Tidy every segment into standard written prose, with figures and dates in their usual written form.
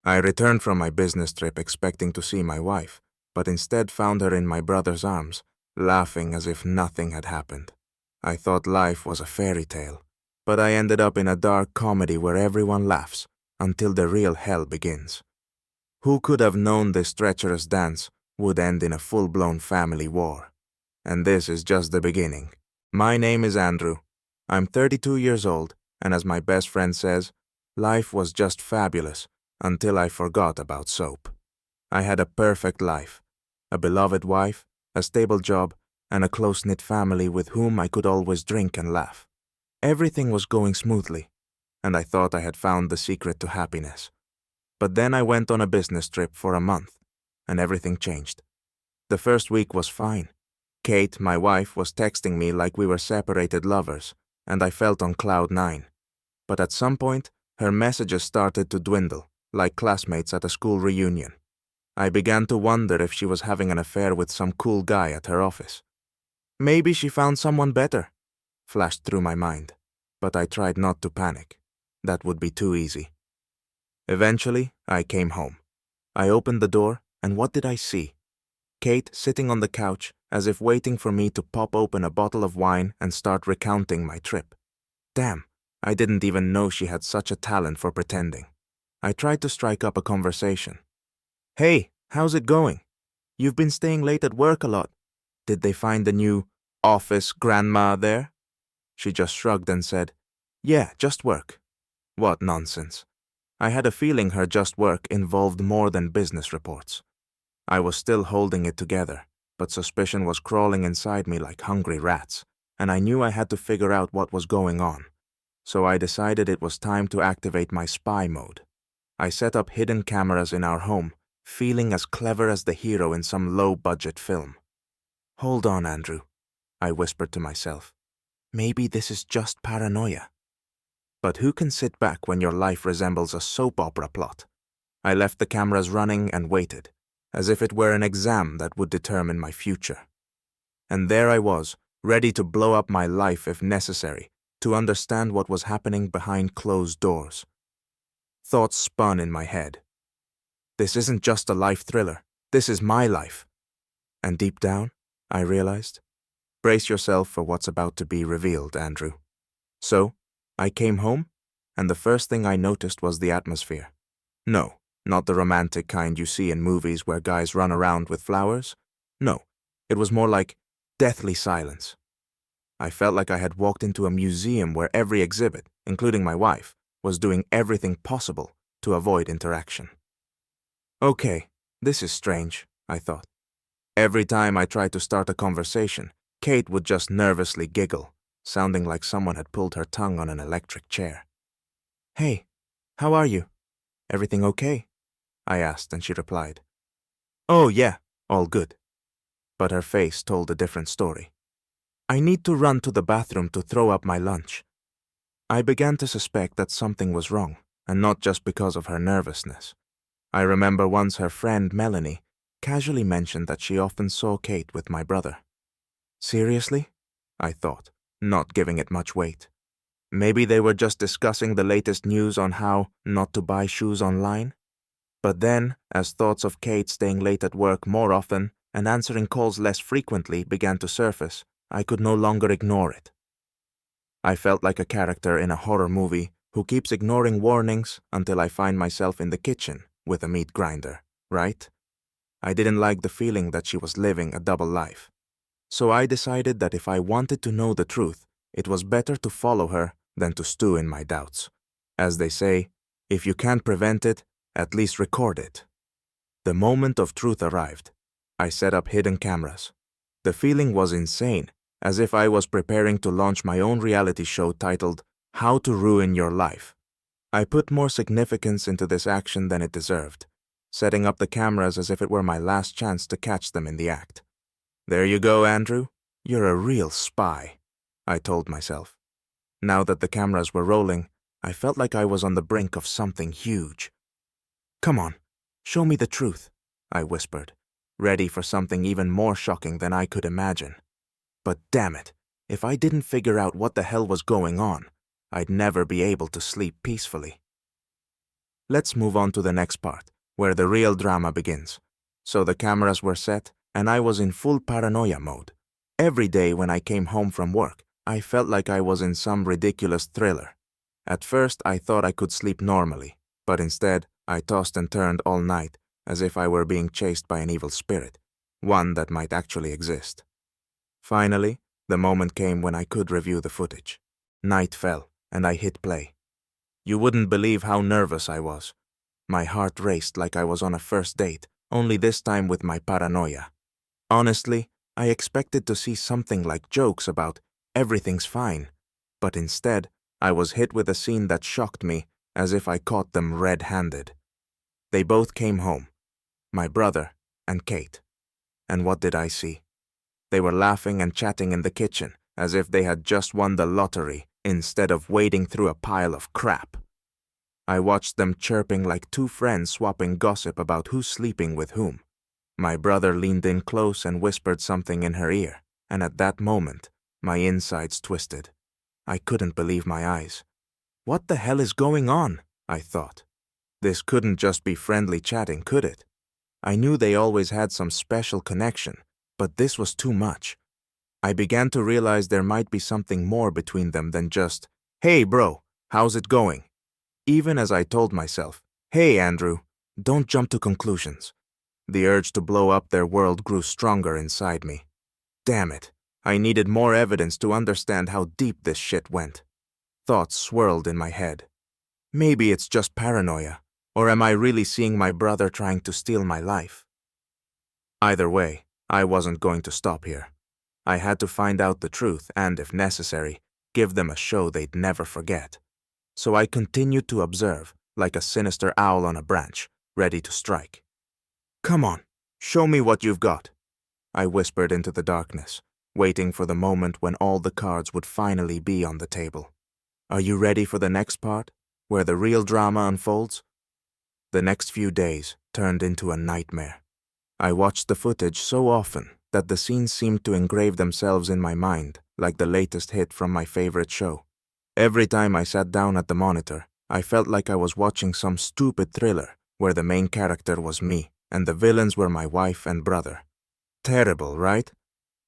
I returned from my business trip expecting to see my wife, but instead found her in my brother's arms, laughing as if nothing had happened. I thought life was a fairy tale, but I ended up in a dark comedy where everyone laughs until the real hell begins. Who could have known this treacherous dance would end in a full-blown family war? And this is just the beginning. My name is Andrew. I'm 32 years old, and as my best friend says, life was just fabulous until I forgot about soap. I had a perfect life, a beloved wife, a stable job, and a close-knit family with whom I could always drink and laugh. Everything was going smoothly, and I thought I had found the secret to happiness. But then I went on a business trip for a month, and everything changed. The first week was fine. Kate, my wife, was texting me like we were separated lovers, and I felt on cloud nine. But at some point, her messages started to dwindle, like classmates at a school reunion. I began to wonder if she was having an affair with some cool guy at her office. Maybe she found someone better, flashed through my mind, but I tried not to panic. That would be too easy. Eventually, I came home. I opened the door, and what did I see? Kate sitting on the couch, as if waiting for me to pop open a bottle of wine and start recounting my trip. Damn, I didn't even know she had such a talent for pretending. I tried to strike up a conversation. Hey, how's it going? You've been staying late at work a lot. Did they find the new office grandma there? She just shrugged and said, Yeah, just work. What nonsense. I had a feeling her just work involved more than business reports. I was still holding it together, but suspicion was crawling inside me like hungry rats, and I knew I had to figure out what was going on. So I decided it was time to activate my spy mode. I set up hidden cameras in our home, feeling as clever as the hero in some low-budget film. Hold on, Andrew, I whispered to myself. Maybe this is just paranoia. But who can sit back when your life resembles a soap opera plot? I left the cameras running and waited, as if it were an exam that would determine my future. And there I was, ready to blow up my life if necessary, to understand what was happening behind closed doors. Thoughts spun in my head. This isn't just a life thriller, this is my life. And deep down, I realized, brace yourself for what's about to be revealed, Andrew. So, I came home, and the first thing I noticed was the atmosphere. No, not the romantic kind you see in movies where guys run around with flowers. No, it was more like deathly silence. I felt like I had walked into a museum where every exhibit, including my wife, was doing everything possible to avoid interaction. Okay, this is strange, I thought. Every time I tried to start a conversation, Kate would just nervously giggle, sounding like someone had pulled her tongue on an electric chair. Hey, how are you? Everything okay? I asked, and she replied, Oh yeah, all good. But her face told a different story. I need to run to the bathroom to throw up my lunch. I began to suspect that something was wrong, and not just because of her nervousness. I remember once her friend Melanie casually mentioned that she often saw Kate with my brother. Seriously? I thought, not giving it much weight. Maybe they were just discussing the latest news on how not to buy shoes online? But then, as thoughts of Kate staying late at work more often and answering calls less frequently began to surface, I could no longer ignore it. I felt like a character in a horror movie who keeps ignoring warnings until I find myself in the kitchen with a meat grinder, right? I didn't like the feeling that she was living a double life. So I decided that if I wanted to know the truth, it was better to follow her than to stew in my doubts. As they say, if you can't prevent it, at least record it. The moment of truth arrived. I set up hidden cameras. The feeling was insane, as if I was preparing to launch my own reality show titled How to Ruin Your Life. I put more significance into this action than it deserved, setting up the cameras as if it were my last chance to catch them in the act. There you go, Andrew. You're a real spy, I told myself. Now that the cameras were rolling, I felt like I was on the brink of something huge. Come on, show me the truth, I whispered, ready for something even more shocking than I could imagine. But damn it, if I didn't figure out what the hell was going on, I'd never be able to sleep peacefully. Let's move on to the next part, where the real drama begins. So the cameras were set, and I was in full paranoia mode. Every day when I came home from work, I felt like I was in some ridiculous thriller. At first, I thought I could sleep normally, but instead, I tossed and turned all night as if I were being chased by an evil spirit, one that might actually exist. Finally, the moment came when I could review the footage. Night fell, and I hit play. You wouldn't believe how nervous I was. My heart raced like I was on a first date, only this time with my paranoia. Honestly, I expected to see something like jokes about everything's fine, but instead, I was hit with a scene that shocked me as if I caught them red-handed. They both came home, my brother and Kate. And what did I see? They were laughing and chatting in the kitchen as if they had just won the lottery instead of wading through a pile of crap. I watched them chirping like two friends swapping gossip about who's sleeping with whom. My brother leaned in close and whispered something in her ear, and at that moment, my insides twisted. I couldn't believe my eyes. What the hell is going on? I thought. This couldn't just be friendly chatting, could it? I knew they always had some special connection, but this was too much. I began to realize there might be something more between them than just, "Hey bro, how's it going?" Even as I told myself, "Hey Andrew, don't jump to conclusions." The urge to blow up their world grew stronger inside me. Damn it, I needed more evidence to understand how deep this shit went. Thoughts swirled in my head. Maybe it's just paranoia, or am I really seeing my brother trying to steal my life? Either way, I wasn't going to stop here. I had to find out the truth and, if necessary, give them a show they'd never forget. So I continued to observe, like a sinister owl on a branch, ready to strike. "Come on, show me what you've got," I whispered into the darkness, waiting for the moment when all the cards would finally be on the table. "Are you ready for the next part, where the real drama unfolds?" The next few days turned into a nightmare. I watched the footage so often that the scenes seemed to engrave themselves in my mind like the latest hit from my favorite show. Every time I sat down at the monitor, I felt like I was watching some stupid thriller where the main character was me and the villains were my wife and brother. Terrible, right?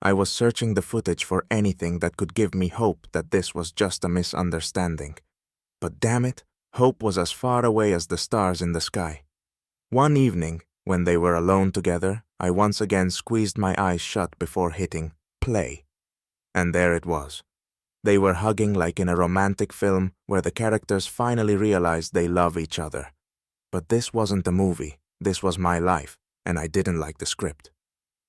I was searching the footage for anything that could give me hope that this was just a misunderstanding. But damn it, hope was as far away as the stars in the sky. One evening, when they were alone together, I once again squeezed my eyes shut before hitting play. And there it was. They were hugging like in a romantic film where the characters finally realized they love each other. But this wasn't a movie, this was my life, and I didn't like the script.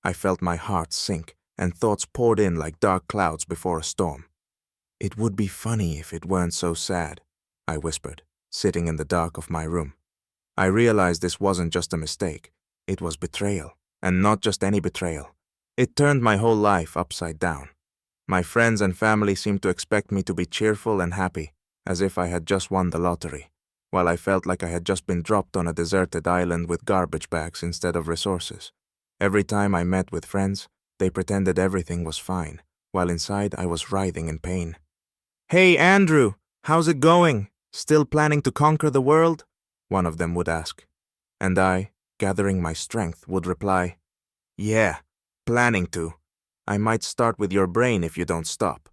I felt my heart sink, and thoughts poured in like dark clouds before a storm. "It would be funny if it weren't so sad," I whispered, sitting in the dark of my room. I realized this wasn't just a mistake, it was betrayal, and not just any betrayal. It turned my whole life upside down. My friends and family seemed to expect me to be cheerful and happy, as if I had just won the lottery, while I felt like I had just been dropped on a deserted island with garbage bags instead of resources. Every time I met with friends, they pretended everything was fine, while inside I was writhing in pain. "Hey Andrew, how's it going? Still planning to conquer the world?" one of them would ask. And I, gathering my strength, would reply, "Yeah, planning to. I might start with your brain if you don't stop."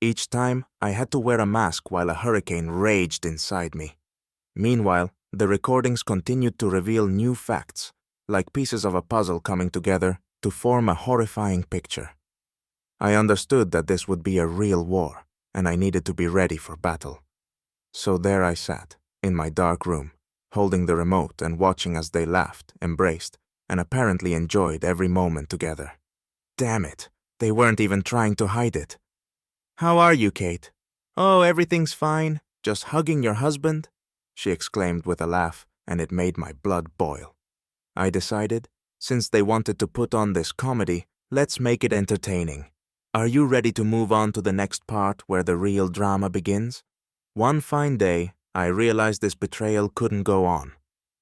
Each time, I had to wear a mask while a hurricane raged inside me. Meanwhile, the recordings continued to reveal new facts, like pieces of a puzzle coming together to form a horrifying picture. I understood that this would be a real war, and I needed to be ready for battle. So there I sat, in my dark room, holding the remote and watching as they laughed, embraced, and apparently enjoyed every moment together. Damn it, they weren't even trying to hide it. "How are you, Kate?" "Oh, everything's fine. Just hugging your husband," she exclaimed with a laugh, and it made my blood boil. I decided, since they wanted to put on this comedy, let's make it entertaining. Are you ready to move on to the next part where the real drama begins? One fine day, I realized this betrayal couldn't go on.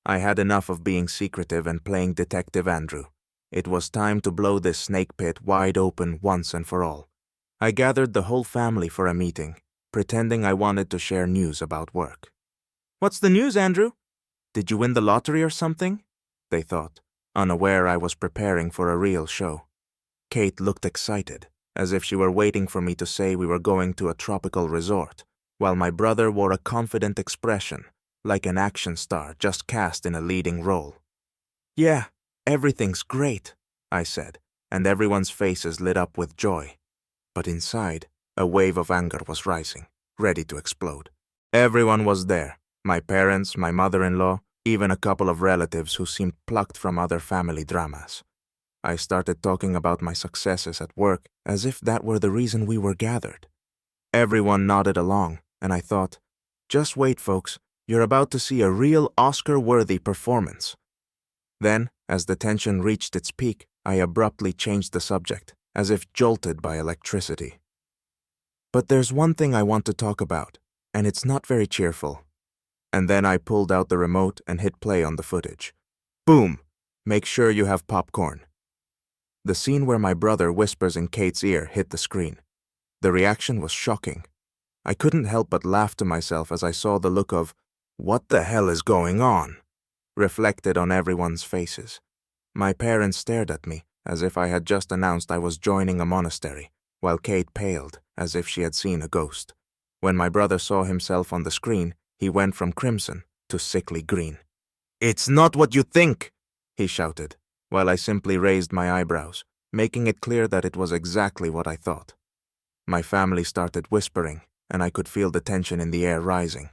I had enough of being secretive and playing Detective Andrew. It was time to blow this snake pit wide open once and for all. I gathered the whole family for a meeting, pretending I wanted to share news about work. "What's the news, Andrew?" Did you win the lottery or something? They thought, unaware I was preparing for a real show. Kate looked excited, as if she were waiting for me to say we were going to a tropical resort, while my brother wore a confident expression, like an action star just cast in a leading role. Yeah, everything's great, I said, and everyone's faces lit up with joy. But inside, a wave of anger was rising, ready to explode. Everyone was there, my parents, my mother-in-law, even a couple of relatives who seemed plucked from other family dramas. I started talking about my successes at work as if that were the reason we were gathered. Everyone nodded along, and I thought, just wait, folks, you're about to see a real Oscar-worthy performance. Then, as the tension reached its peak, I abruptly changed the subject, as if jolted by electricity. But there's one thing I want to talk about, and it's not very cheerful. And then I pulled out the remote and hit play on the footage. Boom! Make sure you have popcorn. The scene where my brother whispers in Kate's ear hit the screen. The reaction was shocking. I couldn't help but laugh to myself as I saw the look of, "What the hell is going on?" reflected on everyone's faces. My parents stared at me, as if I had just announced I was joining a monastery, while Kate paled, as if she had seen a ghost. When my brother saw himself on the screen, he went from crimson to sickly green. "It's not what you think!" he shouted, while I simply raised my eyebrows, making it clear that it was exactly what I thought. My family started whispering, and I could feel the tension in the air rising.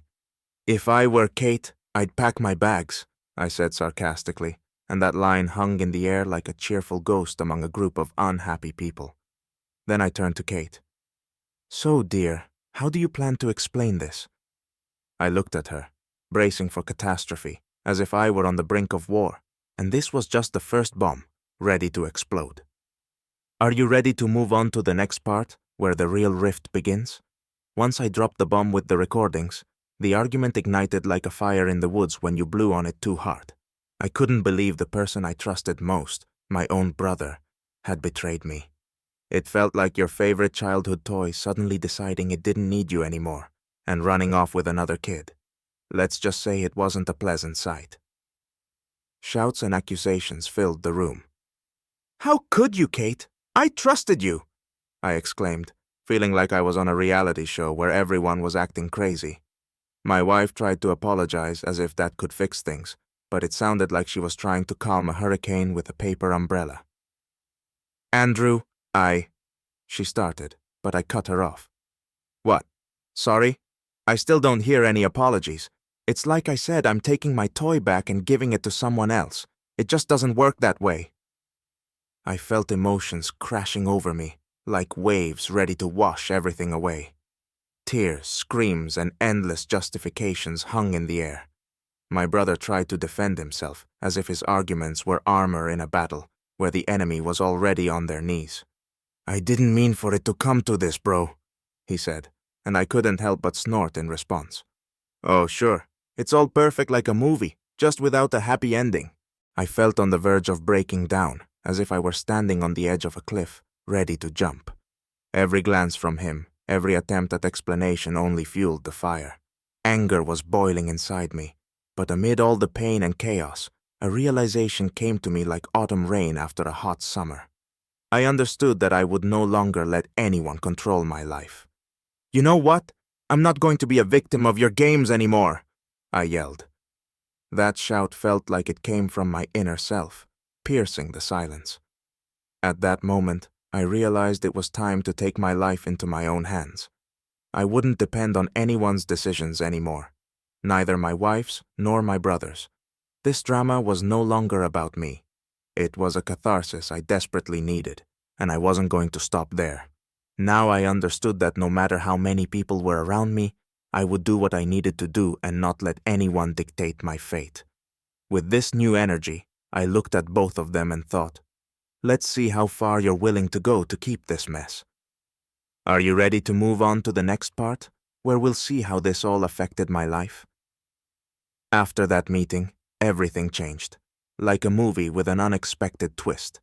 "If I were Kate, I'd pack my bags," I said sarcastically, and that line hung in the air like a cheerful ghost among a group of unhappy people. Then I turned to Kate. "So, dear, how do you plan to explain this?" I looked at her, bracing for catastrophe, as if I were on the brink of war, and this was just the first bomb, ready to explode. "Are you ready to move on to the next part, where the real rift begins?" Once I dropped the bomb with the recordings, the argument ignited like a fire in the woods when you blew on it too hard. I couldn't believe the person I trusted most, my own brother, had betrayed me. It felt like your favorite childhood toy suddenly deciding it didn't need you anymore and running off with another kid. Let's just say it wasn't a pleasant sight. Shouts and accusations filled the room. "How could you, Kate? I trusted you!" I exclaimed, feeling like I was on a reality show where everyone was acting crazy. My wife tried to apologize as if that could fix things, but it sounded like she was trying to calm a hurricane with a paper umbrella. "Andrew, she started, but I cut her off. "What? Sorry? I still don't hear any apologies. It's like I said, I'm taking my toy back and giving it to someone else. It just doesn't work that way." I felt emotions crashing over me, like waves ready to wash everything away. Tears, screams, and endless justifications hung in the air. My brother tried to defend himself, as if his arguments were armor in a battle, where the enemy was already on their knees. "I didn't mean for it to come to this, bro," he said, and I couldn't help but snort in response. "Oh, sure. It's all perfect like a movie, just without a happy ending." I felt on the verge of breaking down, as if I were standing on the edge of a cliff, ready to jump. Every glance from him, every attempt at explanation only fueled the fire. Anger was boiling inside me, but amid all the pain and chaos, a realization came to me like autumn rain after a hot summer. I understood that I would no longer let anyone control my life. "You know what? I'm not going to be a victim of your games anymore," I yelled. That shout felt like it came from my inner self, piercing the silence. At that moment, I realized it was time to take my life into my own hands. I wouldn't depend on anyone's decisions anymore, neither my wife's nor my brother's. This drama was no longer about me. It was a catharsis I desperately needed, and I wasn't going to stop there. Now I understood that no matter how many people were around me, I would do what I needed to do and not let anyone dictate my fate. With this new energy, I looked at both of them and thought, let's see how far you're willing to go to keep this mess. Are you ready to move on to the next part, where we'll see how this all affected my life? After that meeting, everything changed, like a movie with an unexpected twist.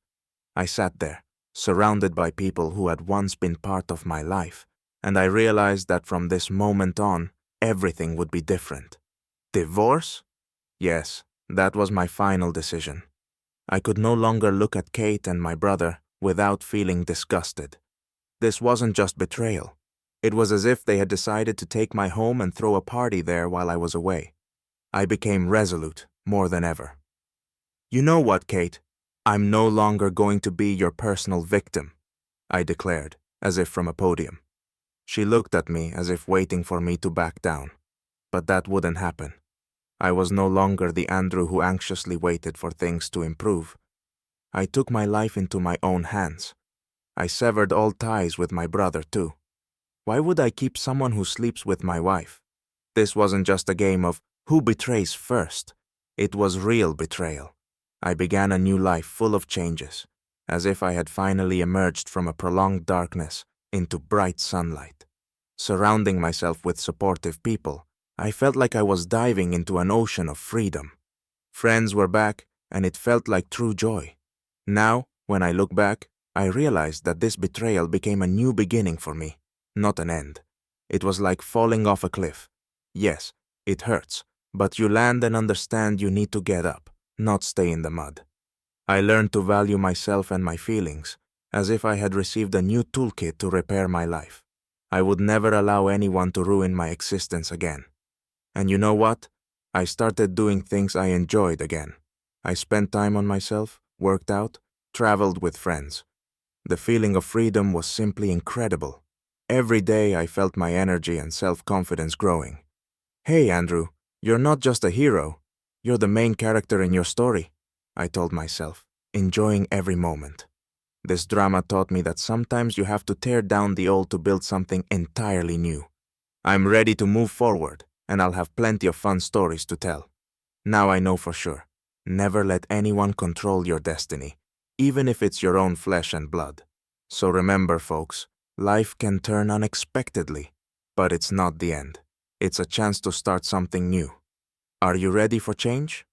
I sat there, surrounded by people who had once been part of my life, and I realized that from this moment on, everything would be different. Divorce? Yes, that was my final decision. I could no longer look at Kate and my brother without feeling disgusted. This wasn't just betrayal. It was as if they had decided to take my home and throw a party there while I was away. I became resolute more than ever. You know what, Kate? I'm no longer going to be your personal victim, I declared, as if from a podium. She looked at me as if waiting for me to back down. But that wouldn't happen. I was no longer the Andrew who anxiously waited for things to improve. I took my life into my own hands. I severed all ties with my brother, too. Why would I keep someone who sleeps with my wife? This wasn't just a game of who betrays first. It was real betrayal. I began a new life full of changes, as if I had finally emerged from a prolonged darkness into bright sunlight. Surrounding myself with supportive people, I felt like I was diving into an ocean of freedom. Friends were back, and it felt like true joy. Now, when I look back, I realized that this betrayal became a new beginning for me, not an end. It was like falling off a cliff. Yes, it hurts, but you land and understand you need to get up, not stay in the mud. I learned to value myself and my feelings, as if I had received a new toolkit to repair my life. I would never allow anyone to ruin my existence again. And you know what? I started doing things I enjoyed again. I spent time on myself, worked out, traveled with friends. The feeling of freedom was simply incredible. Every day I felt my energy and self-confidence growing. Hey, Andrew, you're not just a hero. You're the main character in your story, I told myself, enjoying every moment. This drama taught me that sometimes you have to tear down the old to build something entirely new. I'm ready to move forward, and I'll have plenty of fun stories to tell. Now I know for sure. Never let anyone control your destiny, even if it's your own flesh and blood. So remember, folks, life can turn unexpectedly, but it's not the end. It's a chance to start something new. Are you ready for change?